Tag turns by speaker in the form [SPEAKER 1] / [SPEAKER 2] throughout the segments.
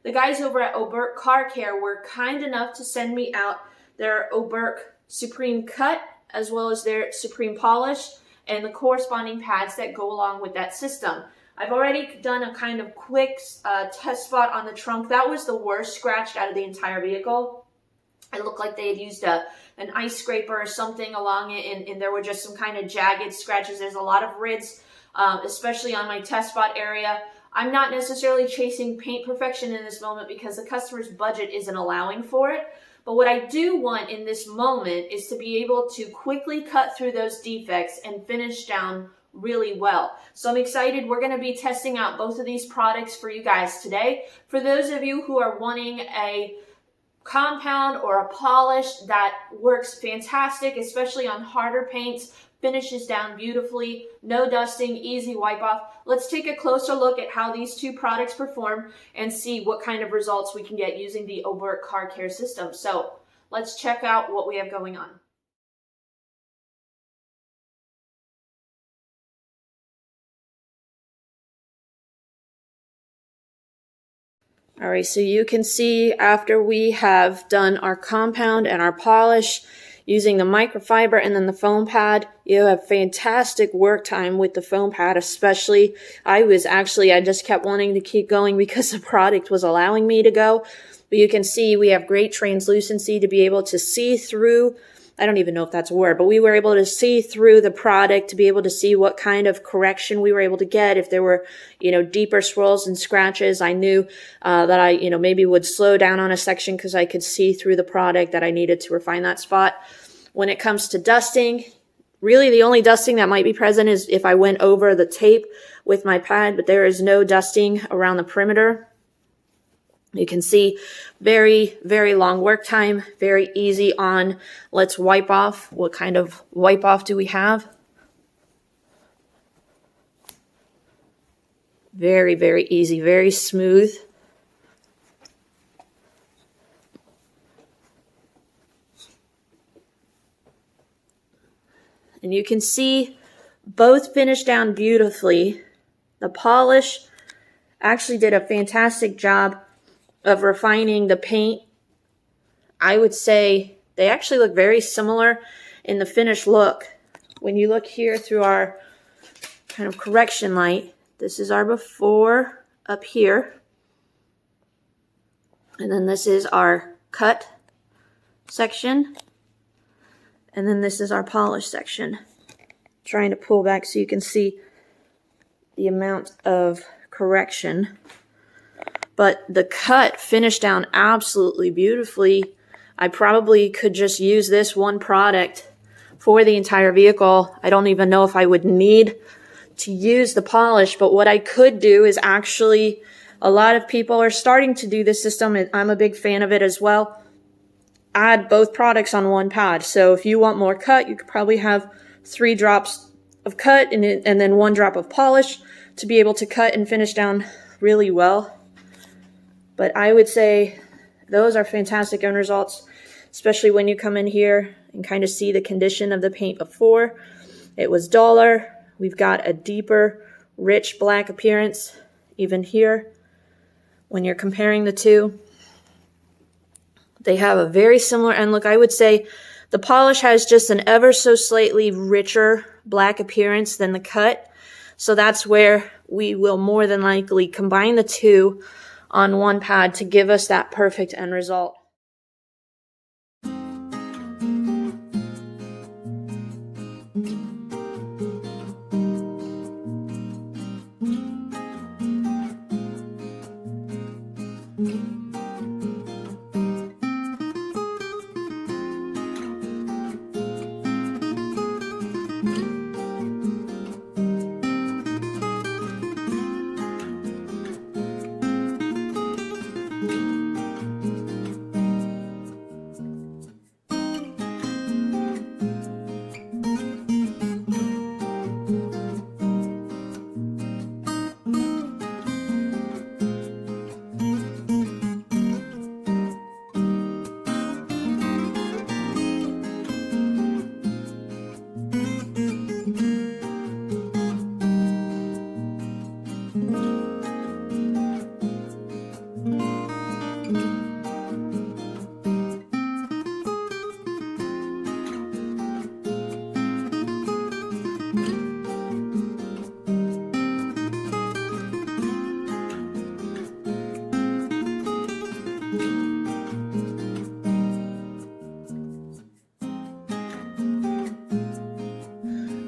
[SPEAKER 1] The guys over at Oberk Car Care were kind enough to send me out their Oberk Supreme Cut as well as their Supreme Polish and the corresponding pads that go along with that system. I've already done a kind of quick test spot on the trunk. That was the worst scratched out of the entire vehicle. It looked like they had used an ice scraper or something along it, and there were just some kind of jagged scratches. There's a lot of rids, especially on my test spot area. I'm not necessarily chasing paint perfection in this moment because the customer's budget isn't allowing for it. But what I do want in this moment is to be able to quickly cut through those defects and finish down really well. So I'm excited. We're going to be testing out both of these products for you guys today. For those of you who are wanting a compound or a polish that works fantastic, especially on harder paints, finishes down beautifully, no dusting, easy wipe off. Let's take a closer look at how these two products perform and see what kind of results we can get using the Oberk Car Care system. So let's check out what we have going on. All right, so you can see after we have done our compound and our polish using the microfiber and then the foam pad, you have fantastic work time with the foam pad, especially. I just kept wanting to keep going because the product was allowing me to go. But you can see we have great translucency to be able to see through. I don't even know if that's a word, but we were able to see through the product to be able to see what kind of correction we were able to get. If there were, deeper swirls and scratches, I knew that I, maybe would slow down on a section because I could see through the product that I needed to refine that spot. When it comes to dusting, really the only dusting that might be present is if I went over the tape with my pad, but there is no dusting around the perimeter. You can see very, very long work time, very easy on. Let's wipe off. What kind of wipe off do we have? Very, very easy, very smooth. And you can see both finished down beautifully. The polish actually did a fantastic job of refining the paint. I would say they actually look very similar in the finished look. When you look here through our kind of correction light, this is our before up here. And then this is our cut section. And then this is our polish section. Trying to pull back so you can see the amount of correction. But the cut finished down absolutely beautifully. I probably could just use this one product for the entire vehicle. I don't even know if I would need to use the polish, but what I could do is actually, a lot of people are starting to do this system, and I'm a big fan of it as well. Add both products on one pad. So if you want more cut, you could probably have 3 drops of cut and then 1 drop of polish to be able to cut and finish down really well. But I would say those are fantastic end results, especially when you come in here and kind of see the condition of the paint before. It was duller. We've got a deeper, rich black appearance even here. When you're comparing the two, they have a very similar end look. I would say the polish has just an ever so slightly richer black appearance than the cut. So that's where we will more than likely combine the two on one pad to give us that perfect end result.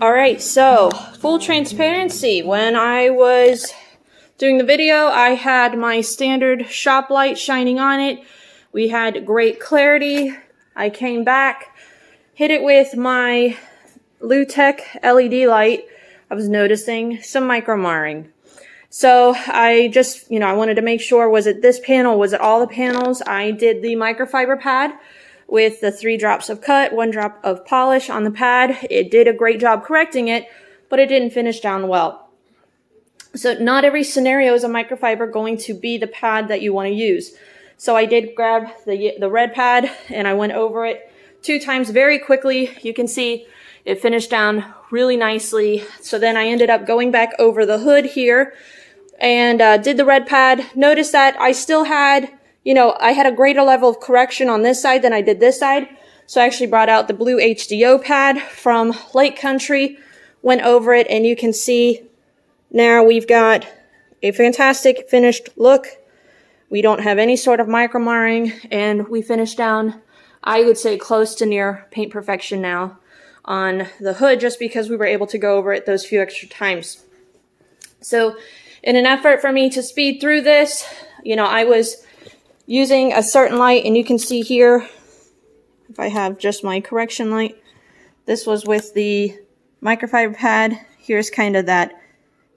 [SPEAKER 1] Alright, so full transparency. When I was doing the video, I had my standard shop light shining on it. We had great clarity. I came back, hit it with my Lutech LED light. I was noticing some micro marring. So I just, I wanted to make sure, was it this panel? Was it all the panels? I did the microfiber pad with the 3 drops of cut, 1 drop of polish on the pad. It did a great job correcting it, but it didn't finish down well. So not every scenario is a microfiber going to be the pad that you want to use. So I did grab the red pad and I went over it 2 times very quickly. You can see it finished down really nicely. So then I ended up going back over the hood here and did the red pad. Notice that I still had, I had a greater level of correction on this side than I did this side. So I actually brought out the blue HDO pad from Lake Country, went over it, and you can see now we've got a fantastic finished look. We don't have any sort of micro marring, and we finished down, I would say, close to near paint perfection now on the hood, just because we were able to go over it those few extra times. So in an effort for me to speed through this, I was using a certain light, and you can see here, if I have just my correction light, this was with the microfiber pad. Here's kind of that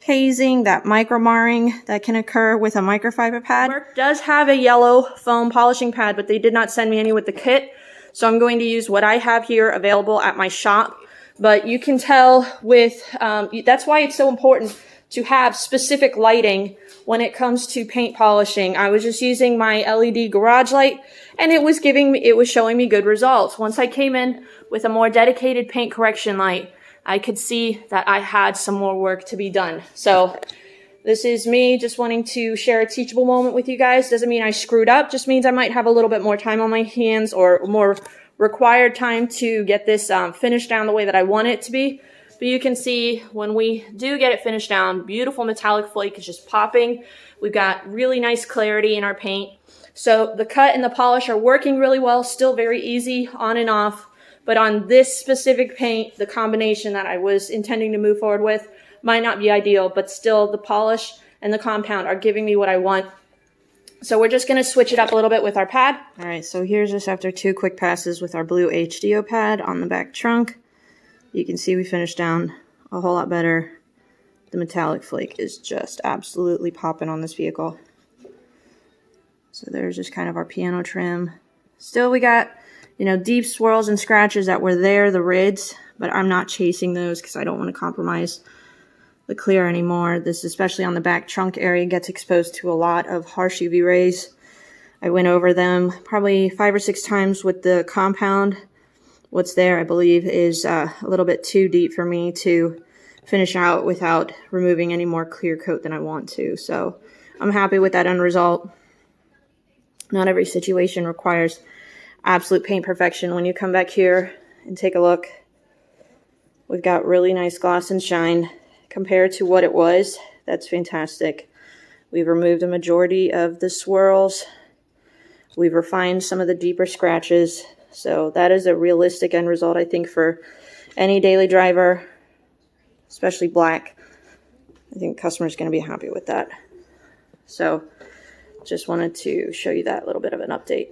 [SPEAKER 1] hazing, that micro marring that can occur with a microfiber pad. Oberk does have a yellow foam polishing pad, but they did not send me any with the kit. So I'm going to use what I have here available at my shop. But you can tell with, that's why it's so important to have specific lighting when it comes to paint polishing. I was just using my LED garage light, and it was showing me good results. Once I came in with a more dedicated paint correction light, I could see that I had some more work to be done. So this is me just wanting to share a teachable moment with you guys. Doesn't mean I screwed up, just means I might have a little bit more time on my hands, or more required time to get this finished down the way that I want it to be. But you can see when we do get it finished down, beautiful metallic flake is just popping. We've got really nice clarity in our paint. So the cut and the polish are working really well, still very easy on and off. But on this specific paint, the combination that I was intending to move forward with might not be ideal, but still the polish and the compound are giving me what I want. So we're just going to switch it up a little bit with our pad. All right, so here's just after 2 quick passes with our blue HDO pad on the back trunk. You can see we finished down a whole lot better. The metallic flake is just absolutely popping on this vehicle. So there's just kind of our piano trim. Still, we got, deep swirls and scratches that were there, the rids, but I'm not chasing those because I don't want to compromise the clear anymore. This, especially on the back trunk area, gets exposed to a lot of harsh UV rays. I went over them probably 5 or 6 times with the compound. What's there, I believe, is a little bit too deep for me to finish out without removing any more clear coat than I want to. So I'm happy with that end result. Not every situation requires absolute paint perfection. When you come back here and take a look, we've got really nice gloss and shine compared to what it was. That's fantastic. We've removed a majority of the swirls. We've refined some of the deeper scratches. So that is a realistic end result, I think, for any daily driver, especially black. I think the customer's going to be happy with that. So just wanted to show you that little bit of an update.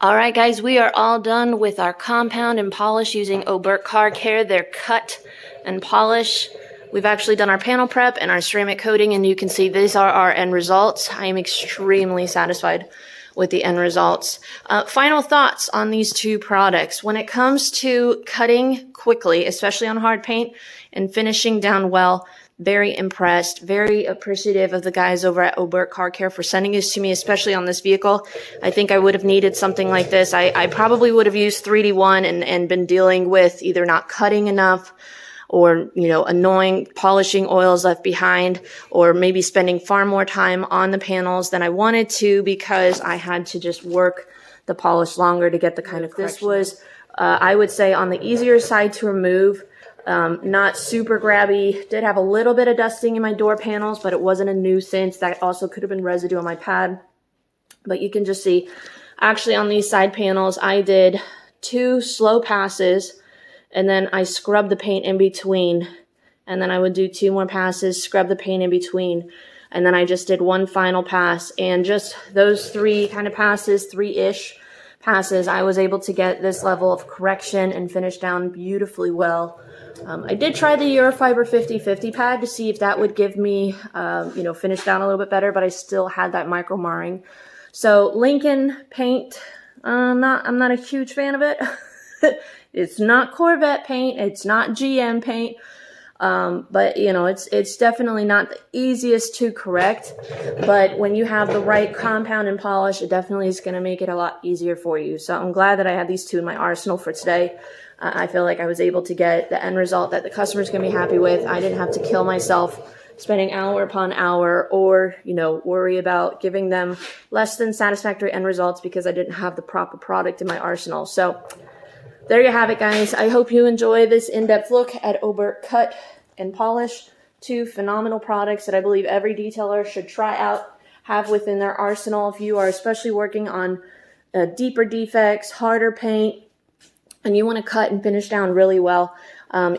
[SPEAKER 1] Alright guys, we are all done with our compound and polish using Oberk Car Care, their cut and polish. We've actually done our panel prep and our ceramic coating, and you can see these are our end results. I am extremely satisfied with the end results. Final thoughts on these two products. When it comes to cutting quickly, especially on hard paint, and finishing down well, very impressed, very appreciative of the guys over at Oberk Car Care for sending this to me, especially on this vehicle. I think I would have needed something like this. I probably would have used 3D1 and been dealing with either not cutting enough, or, you know, annoying polishing oils left behind, or maybe spending far more time on the panels than I wanted to because I had to just work the polish longer to get the kind of correction. This was, I would say, on the easier side to remove. Not super grabby. Did have a little bit of dusting in my door panels, but it wasn't a nuisance. That also could have been residue on my pad. But you can just see, actually on these side panels, I did 2 slow passes, and then I scrubbed the paint in between. And then I would do 2 more passes, scrub the paint in between. And then I just did 1 final pass. And just those 3 kind of passes, 3-ish passes, I was able to get this level of correction and finish down beautifully well. I did try the Eurofiber 50/50 pad to see if that would give me, you know, finish down a little bit better, but I still had that micro marring. So Lincoln paint, I'm not a huge fan of it. It's not Corvette paint, it's not GM paint, but you know, it's definitely not the easiest to correct. But when you have the right compound and polish, it definitely is going to make it a lot easier for you. So I'm glad that I had these 2 in my arsenal for today. I feel like I was able to get the end result that the customer's going to be happy with. I didn't have to kill myself spending hour upon hour, or, you know, worry about giving them less than satisfactory end results because I didn't have the proper product in my arsenal. So there you have it, guys. I hope you enjoy this in-depth look at Oberk Cut and Polish. 2 phenomenal products that I believe every detailer should try out, have within their arsenal if you are especially working on deeper defects, harder paint, and you want to cut and finish down really well.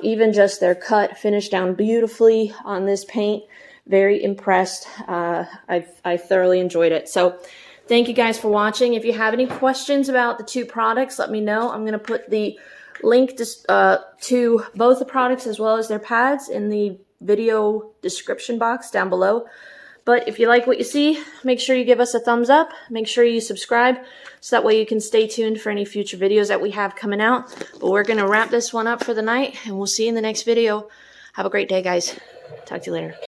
[SPEAKER 1] Even just their cut finished down beautifully on this paint. Very impressed. I thoroughly enjoyed it. So thank you guys for watching. If you have any questions about the 2 products, let me know. I'm going to put the link to both the products as well as their pads in the video description box down below. But if you like what you see, make sure you give us a thumbs up. Make sure you subscribe so that way you can stay tuned for any future videos that we have coming out. But we're going to wrap this one up for the night, and we'll see you in the next video. Have a great day, guys. Talk to you later.